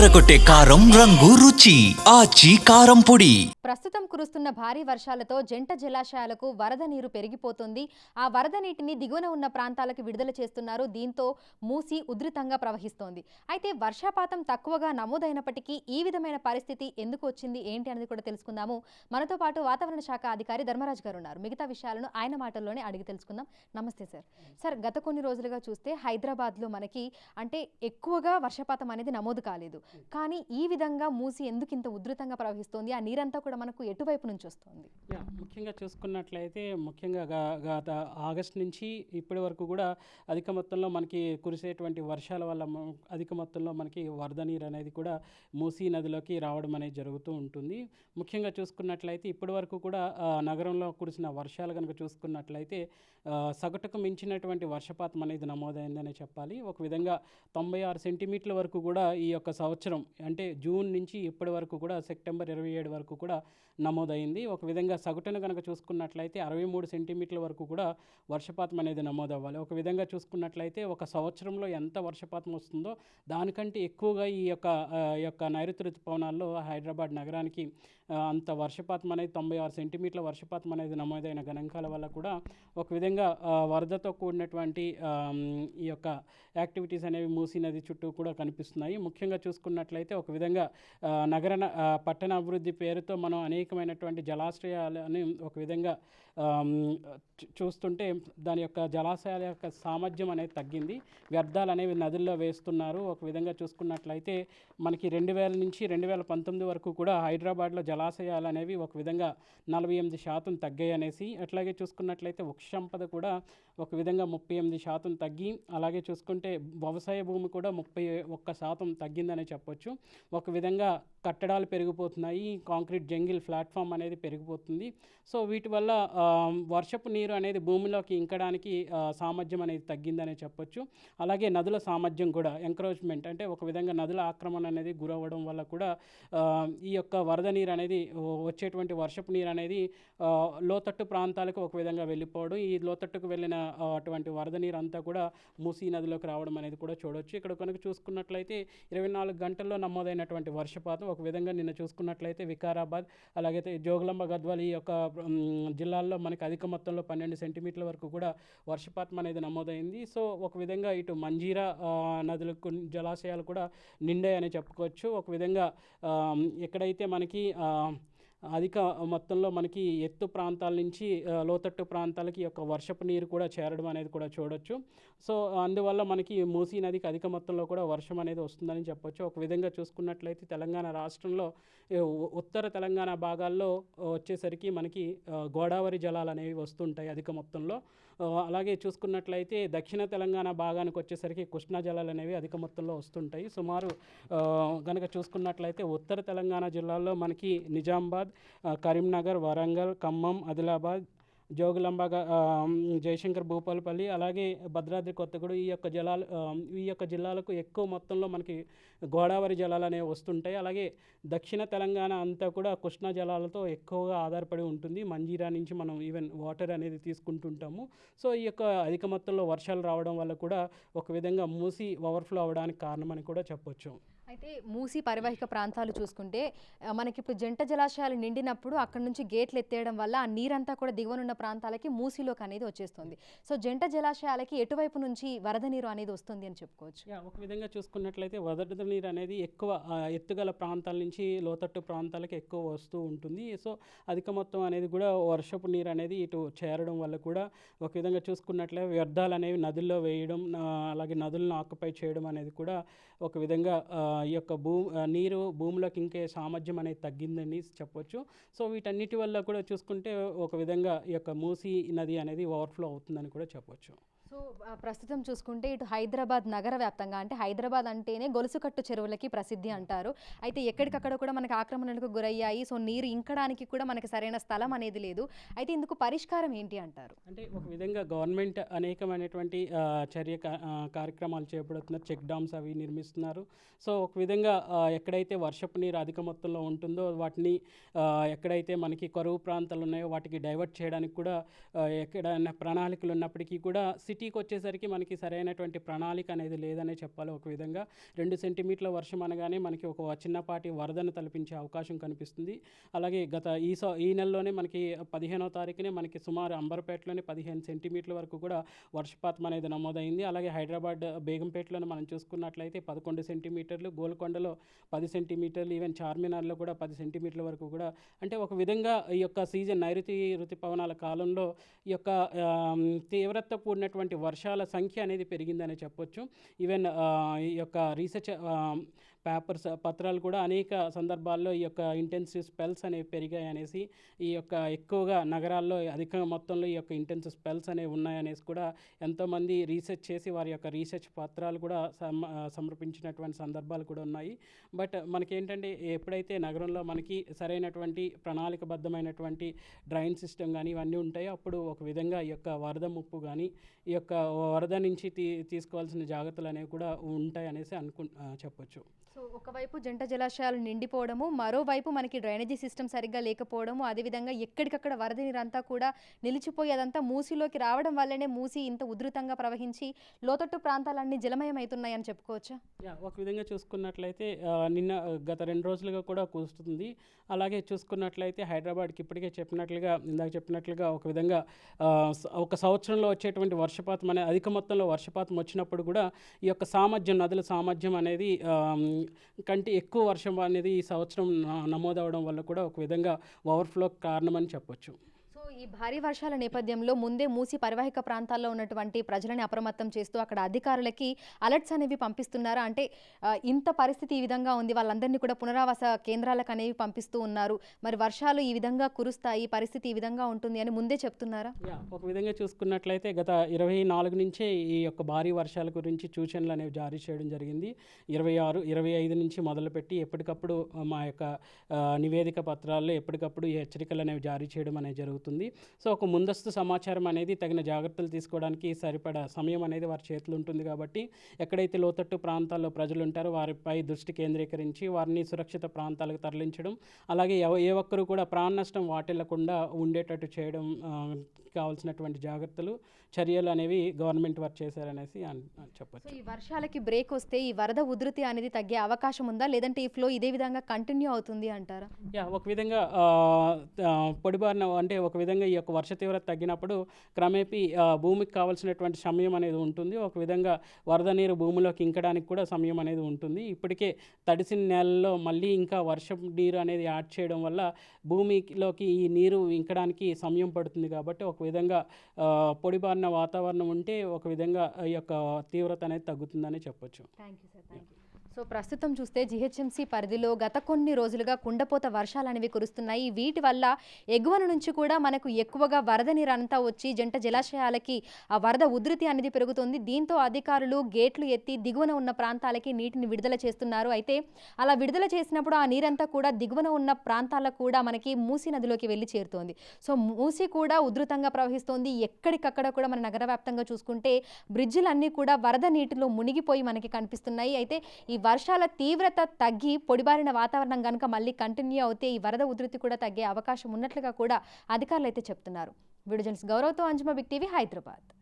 అదరగొట్టే కారం రంగు రుచి ఆచి కారం పొడి. ప్రస్తుతం కురుస్తున్న భారీ వర్షాలతో జంట జలాశయాలకు వరద నీరు పెరిగిపోతుంది. ఆ వరద నీటిని దిగువన ఉన్న ప్రాంతాలకు విడుదల చేస్తున్నారు. దీంతో మూసి ఉధృతంగా ప్రవహిస్తోంది. అయితే వర్షపాతం తక్కువగా నమోదైనప్పటికీ ఈ విధమైన పరిస్థితి ఎందుకు వచ్చింది ఏంటి అనేది కూడా తెలుసుకుందాము. మనతో పాటు వాతావరణ శాఖ అధికారి ధర్మరాజ్ గారు ఉన్నారు. మిగతా విషయాలను ఆయన మాటల్లోనే అడిగి తెలుసుకుందాం. నమస్తే సార్. సార్, గత కొన్ని రోజులుగా చూస్తే హైదరాబాద్లో మనకి అంటే ఎక్కువగా వర్షపాతం అనేది నమోదు కాలేదు. కానీ ఈ విధంగా మూసి ఎందుకు ఇంత ఉధృతంగా ప్రవహిస్తోంది? ఆ నీరంతా కూడా మనకు ఎటువైపు నుంచి వస్తుంది? ముఖ్యంగా చూసుకున్నట్లయితే ముఖ్యంగా గత ఆగస్టు నుంచి ఇప్పటి వరకు కూడా అధిక మొత్తంలో మనకి కురిసేటువంటి వర్షాల వల్ల అధిక మొత్తంలో మనకి వరద నీరు అనేది కూడా మూసీ నదిలోకి రావడం అనేది జరుగుతూ ఉంటుంది. ముఖ్యంగా చూసుకున్నట్లయితే ఇప్పటి వరకు కూడా నగరంలో కురిసిన వర్షాలు కనుక చూసుకున్నట్లయితే సగటుకు మించినటువంటి వర్షపాతం అనేది నమోదైందని చెప్పాలి. ఒక విధంగా 96 సెంటీమీటర్ల వరకు కూడా ఈ యొక్క సంవత్సరం అంటే జూన్ నుంచి ఇప్పటి వరకు కూడా సెప్టెంబర్ 27 వరకు కూడా నమోదైంది. ఒక విధంగా సగటును కనుక చూసుకున్నట్లయితే 63 సెంటీమీటర్ల వరకు కూడా వర్షపాతం అనేది నమోదవ్వాలి. ఒక విధంగా చూసుకున్నట్లయితే ఒక సంవత్సరంలో ఎంత వర్షపాతం వస్తుందో దానికంటే ఎక్కువగా ఈ యొక్క నైరుతి ఋతుపవనాల్లో హైదరాబాద్ నగరానికి అంత వర్షపాతం అనేది 96 సెంటీమీటర్ల వర్షపాతం అనేది నమోదైన గణాంకాల వల్ల కూడా ఒక విధంగా వరదతో కూడినటువంటి ఈ యొక్క యాక్టివిటీస్ అనేవి మూసీ నది చుట్టూ కూడా కనిపిస్తున్నాయి. ముఖ్యంగా చూసుకున్నట్లయితే ఒక విధంగా పట్టణ అభివృద్ధి పేరుతో మనం అనేకమైనటువంటి జలాశయాలని ఒక విధంగా చూస్తుంటే దాని యొక్క జలాశయాల యొక్క సామర్థ్యం అనేది తగ్గింది. వ్యర్థాలు అనేవి నదుల్లో వేస్తున్నారు. ఒక విధంగా చూసుకున్నట్లయితే మనకి 2000 నుంచి 2019 వరకు కూడా హైదరాబాద్లో జలాశయాలు అనేవి ఒక విధంగా 48% తగ్గాయి అనేసి, అట్లాగే చూసుకున్నట్లయితే వృక్ష సంపద కూడా ఒక విధంగా 38% తగ్గి, అలాగే చూసుకుంటే వ్యవసాయ భూమి కూడా 31% తగ్గిందని చెప్పొచ్చు. ఒక విధంగా కట్టడాలు పెరిగిపోతున్నాయి, కాంక్రీట్ జంగిల్ ప్లాట్ఫామ్ అనేది పెరిగిపోతుంది. సో వీటి వల్ల వర్షపు నీరు అనేది భూమిలోకి ఇంకడానికి సామర్థ్యం అనేది తగ్గిందని చెప్పొచ్చు. అలాగే నదుల సామర్థ్యం కూడా ఎంక్రోచ్మెంట్ అంటే ఒక విధంగా నదుల ఆక్రమణ అనేది గురవ్వడం వల్ల కూడా ఈ యొక్క వరద నీరు అనేది వచ్చేటువంటి వర్షపు నీరు అనేది లోతట్టు ప్రాంతాలకు ఒక విధంగా వెళ్ళిపోవడం, ఈ లోతట్టుకు వెళ్ళిన అటువంటి వరద నీరు అంతా కూడా మూసీ నదిలోకి రావడం అనేది కూడా చూడవచ్చు. ఇక్కడ కనుక చూసుకున్నట్లయితే 24 గంటల్లో నమోదైనటువంటి వర్షపాతం ఒక విధంగా నిన్న చూసుకున్నట్లయితే వికారాబాద్ అలాగే జోగులాంబ గద్వాల్ ఈ యొక్క జిల్లాల్లో మనకి అధిక మొత్తంలో 12 సెంటీమీటర్ల వరకు కూడా వర్షపాతం అనేది నమోదైంది. సో ఒక విధంగా ఇటు మంజీరా నదులకు జలాశయాలు కూడా నిండాయని చెప్పుకోవచ్చు. ఒక విధంగా ఎక్కడైతే మనకి అధిక మొత్తంలో మనకి ఎత్తు ప్రాంతాల నుంచి లోతట్టు ప్రాంతాలకి యొక్క వర్షపు నీరు కూడా చేరడం అనేది కూడా చూడొచ్చు. సో అందువల్ల మనకి మూసీ నదికి అధిక మొత్తంలో కూడా వర్షం అనేది వస్తుందని చెప్పొచ్చు. ఒక విధంగా చూసుకున్నట్లయితే తెలంగాణ రాష్ట్రంలో ఉత్తర తెలంగాణ భాగాల్లో వచ్చేసరికి మనకి గోదావరి జలాలు అనేవి వస్తుంటాయి అధిక మొత్తంలో. అలాగే చూసుకున్నట్లయితే దక్షిణ తెలంగాణ భాగానికి వచ్చేసరికి కృష్ణా జలాలు అనేవి అధిక మొత్తంలో వస్తుంటాయి. సుమారు కనుక చూసుకున్నట్లయితే ఉత్తర తెలంగాణ జిల్లాల్లో మనకి నిజామాబాద్, కరీంనగర్, వరంగల్, ఖమ్మం, ఆదిలాబాద్, జోగులాంబ, జయశంకర్ భూపాలపల్లి, అలాగే భద్రాద్రి కొత్తగూడెం ఈ యొక్క జిల్లాలకు ఎక్కువ మొత్తంలో మనకి గోదావరి జలాలు అనేవి వస్తుంటాయి. అలాగే దక్షిణ తెలంగాణ అంతా కూడా కృష్ణా జలాలతో ఎక్కువగా ఆధారపడి ఉంటుంది. మంజీరా నుంచి మనం ఈవెన్ వాటర్ అనేది తీసుకుంటుంటాము. సో ఈ యొక్క అధిక మొత్తంలో వర్షాలు రావడం వల్ల కూడా ఒక విధంగా మూసి ఓవర్ఫ్లో అవ్వడానికి కారణమని కూడా చెప్పొచ్చు. అయితే మూసీ పరివాహిక ప్రాంతాలు చూసుకుంటే మనకి ఇప్పుడు జంట జలాశయాలు నిండినప్పుడు అక్కడ నుంచి గేట్లు ఎత్తేయడం వల్ల ఆ నీరంతా కూడా దిగువనున్న ప్రాంతాలకి మూసీలోకి అనేది వచ్చేస్తుంది. సో జంట జలాశయాలకి ఎటువైపు నుంచి వరద నీరు అనేది వస్తుంది అని చెప్పుకోవచ్చు? ఒక విధంగా చూసుకున్నట్లయితే వరద నీరు అనేది ఎక్కువ ఎత్తుగల ప్రాంతాల నుంచి లోతట్టు ప్రాంతాలకు ఎక్కువ వస్తూ ఉంటుంది. సో అధిక మొత్తం అనేది కూడా వర్షపు నీరు అనేది ఇటు చేరడం వల్ల కూడా ఒక విధంగా చూసుకున్నట్లయితే వ్యర్థాలు అనేవి నదుల్లో వేయడం, అలాగే నదులను ఆక్యుపై చేయడం అనేది కూడా ఒక విధంగా ఈ యొక్క నీరు భూమిలోకి ఇంకే సామర్థ్యం అనేది తగ్గిందని చెప్పొచ్చు. సో వీటన్నిటి వల్ల కూడా చూసుకుంటే ఒక విధంగా ఈ యొక్క మూసీ నది అనేది ఓవర్ఫ్లో అవుతుందని కూడా చెప్పొచ్చు. సో ప్రస్తుతం చూసుకుంటే ఇటు హైదరాబాద్ నగర వ్యాప్తంగా అంటే హైదరాబాద్ అంటేనే గొలుసుకట్టు చెరువులకి ప్రసిద్ధి అంటారు. అయితే ఎక్కడికక్కడ కూడా మనకి ఆక్రమణలకు గురయ్యాయి. సో నీరు ఇంకడానికి కూడా మనకి సరైన స్థలం అనేది లేదు. అయితే ఇందుకు పరిష్కారం ఏంటి అంటారు? అంటే ఒక విధంగా గవర్నమెంట్ అనేకమైనటువంటి కార్యక్రమాలు చేపడుతున్నారు. చెక్ డామ్స్ అవి నిర్మిస్తున్నారు. సో ఒక విధంగా ఎక్కడైతే వర్షపు నీరు అధిక మొత్తంలో ఉంటుందో వాటిని ఎక్కడైతే మనకి కరువు ప్రాంతాలు ఉన్నాయో వాటికి డైవర్ట్ చేయడానికి కూడా ఎక్కడైనా ప్రణాళికలు ఉన్నప్పటికీ కూడా సిటీకి వచ్చేసరికి మనకి సరైనటువంటి ప్రణాళిక అనేది లేదనే చెప్పాలి. ఒక విధంగా 2 సెంటీమీటర్ల వర్షం అనగానే మనకి ఒక చిన్నపాటి వరదను తలపించే అవకాశం కనిపిస్తుంది. అలాగే ఈ నెలలోనే మనకి 15వ తారీఖునే మనకి సుమారు అంబర్పేటలోనే 15 సెంటీమీటర్ల వరకు కూడా వర్షపాతం అనేది నమోదైంది. అలాగే హైదరాబాద్ బేగంపేటలోనే మనం చూసుకున్నట్లయితే 11 సెంటీమీటర్లు, గోల్కొండలో 10 సెంటీమీటర్లు, ఈవెన్ చార్మినార్లో కూడా 10 సెంటీమీటర్ల వరకు కూడా, అంటే ఒక విధంగా ఈ యొక్క సీజన్ నైరుతి ఋతుపవనాల కాలంలో ఈ యొక్క తీవ్రత కూడినటువంటి వర్షాల సంఖ్య అనేది పెరిగిందని చెప్పొచ్చు. ఈవెన్ ఈ యొక్క రీసెర్చ్ పత్రాలు కూడా అనేక సందర్భాల్లో ఈ యొక్క ఇంటెన్సివ్ స్పెల్స్ అనేవి పెరిగాయి అనేసి, ఈ యొక్క ఎక్కువగా నగరాల్లో అధిక మొత్తంలో ఈ యొక్క ఇంటెన్సివ్ స్పెల్స్ అనేవి ఉన్నాయనేసి కూడా ఎంతోమంది రీసెర్చ్ చేసి వారి యొక్క రీసెర్చ్ పత్రాలు కూడా సమర్పించినటువంటి సందర్భాలు కూడా ఉన్నాయి. బట్ మనకేంటంటే ఎప్పుడైతే నగరంలో మనకి సరైనటువంటి ప్రణాళికబద్ధమైనటువంటి డ్రైన్ సిస్టమ్ కానీ ఇవన్నీ ఉంటాయో అప్పుడు ఒక విధంగా ఈ యొక్క వరద ముప్పు కానీ ఈ యొక్క వరద నుంచి తీసుకోవాల్సిన జాగ్రత్తలు అనేవి కూడా ఉంటాయి అనేసి చెప్పొచ్చు. సో ఒకవైపు జంట జలాశయాలు నిండిపోవడము, మరోవైపు మనకి డ్రైనేజీ సిస్టమ్ సరిగ్గా లేకపోవడము, అదేవిధంగా ఎక్కడికక్కడ వరద నీరంతా కూడా నిలిచిపోయి అదంతా మూసీలోకి రావడం వల్లనే మూసీ ఇంత ఉధృతంగా ప్రవహించి లోతట్టు ప్రాంతాలన్నీ జలమయం అవుతున్నాయని చెప్పుకోవచ్చా? ఒక విధంగా చూసుకున్నట్లయితే గత 2 రోజులుగా కూడా కురుస్తుంది. అలాగే చూసుకున్నట్లయితే హైదరాబాద్కి ఇప్పటికే ఇందాక చెప్పినట్లుగా ఒక విధంగా ఒక సంవత్సరంలో వచ్చేటువంటి వర్షపాతం అనేది అధిక మొత్తంలో వర్షపాతం వచ్చినప్పుడు కూడా ఈ యొక్క నదుల సామర్థ్యం అనేది కంటే ఎక్కువ వర్షం అనేది ఈ సంవత్సరం నమోదవడం వల్ల కూడా ఒక విధంగా ఓవర్ఫ్లో కారణమని చెప్పొచ్చు. సో ఈ భారీ వర్షాల నేపథ్యంలో ముందే మూసి పరివాహిక ప్రాంతాల్లో ఉన్నటువంటి ప్రజలని అప్రమత్తం చేస్తూ అక్కడ అధికారులకి అలర్ట్స్ అనేవి పంపిస్తున్నారా? అంటే ఇంత పరిస్థితి ఈ విధంగా ఉంది, వాళ్ళందరినీ కూడా పునరావాస కేంద్రాలకు అనేవి పంపిస్తూ ఉన్నారు, మరి వర్షాలు ఈ విధంగా కురుస్తాయి, పరిస్థితి ఈ విధంగా ఉంటుంది అని ముందే చెప్తున్నారా? ఒక విధంగా చూసుకున్నట్లయితే గత 24 నుంచే ఈ యొక్క భారీ వర్షాల గురించి సూచనలు అనేవి జారీ చేయడం జరిగింది. 26, 25 నుంచి మొదలుపెట్టి ఎప్పటికప్పుడు మా యొక్క నివేదిక పత్రాల్లో ఎప్పటికప్పుడు ఈ హెచ్చరికలు అనేవి జారీ చేయడం అనేది జరుగుతుంది. సో ఒక ముందస్తు సమాచారం అనేది తగిన జాగ్రత్తలు తీసుకోవడానికి సరిపడా సమయం అనేది వారి చేతులు ఉంటుంది కాబట్టి ఎక్కడైతే లోతట్టు ప్రాంతాల్లో ప్రజలు ఉంటారో వారిపై దృష్టి కేంద్రీకరించి వారిని సురక్షిత ప్రాంతాలకు తరలించడం, అలాగే ఏ ఒక్కరు కూడా ప్రాణ నష్టం వాటిల్లకుండా ఉండేటట్టు చేయడం కావాల్సినటువంటి చర్యలు అనేవి గవర్నమెంట్ వారు చేశారనేసి చెప్పచ్చు. ఈ వర్షాలకి బ్రేక్ వస్తే ఈ వరద ఉధృతి అనేది తగ్గే అవకాశం ఉందా, లేదంటే ఈ ఫ్లో ఇదే విధంగా కంటిన్యూ అవుతుంది అంటారా? ఒక విధంగా పొడిబారిన అంటే ఒక విధంగా ఈ యొక్క వర్ష తీవ్రత తగ్గినప్పుడు క్రమేపీ భూమికి కావాల్సినటువంటి సమయం అనేది ఉంటుంది. ఒక విధంగా వరద నీరు భూమిలోకి ఇంకడానికి కూడా సమయం అనేది ఉంటుంది. ఇప్పటికే తడిసిన నేలలో మళ్ళీ ఇంకా వర్షం నీరు అనేది యాడ్ చేయడం వల్ల భూమిలోకి ఈ నీరు ఇంకడానికి సమయం పడుతుంది కాబట్టి ఒక విధంగా పొడిబారిన వాతావరణం ఉంటే ఒక విధంగా ఈ యొక్క తీవ్రత అనేది తగ్గుతుందని చెప్పొచ్చు. Thank you sir, thank you. So ప్రస్తుతం చూస్తే జిహెచ్ఎంసీ పరిధిలో గత కొన్ని రోజులుగా కుండపోత వర్షాలు అనేవి కురుస్తున్నాయి. వీటి వల్ల ఎగువన నుంచి కూడా మనకు ఎక్కువగా వరద నీరు అంతా వచ్చి జంట జలాశయాలకి ఆ వరద ఉధృతి అనేది పెరుగుతుంది. దీంతో అధికారులు గేట్లు ఎత్తి దిగువన ఉన్న ప్రాంతాలకి నీటిని విడుదల చేస్తున్నారు. అయితే అలా విడుదల చేసినప్పుడు ఆ నీరంతా కూడా దిగువన ఉన్న ప్రాంతాలకు కూడా మనకి మూసీ నదిలోకి వెళ్ళి చేరుతోంది. సో మూసీ కూడా ఉధృతంగా ప్రవహిస్తోంది. ఎక్కడికక్కడ కూడా మన నగర వ్యాప్తంగా చూసుకుంటే బ్రిడ్జిలన్నీ కూడా వరద నీటిలో మునిగిపోయి మనకి కనిపిస్తున్నాయి. అయితే ఈ వర్షాల తీవ్రత తగ్గి పొడిబారిన వాతావరణం కనుక మళ్ళీ కంటిన్యూ అవుతే ఈ వరద ఉధృతి కూడా తగ్గే అవకాశం ఉన్నట్లుగా కూడా అధికారులు అయితే చెప్తున్నారు. వీడియో జర్నలిస్ట్ గౌరవ్తో అంజుమా, బిగ్ టీవీ, హైదరాబాద్.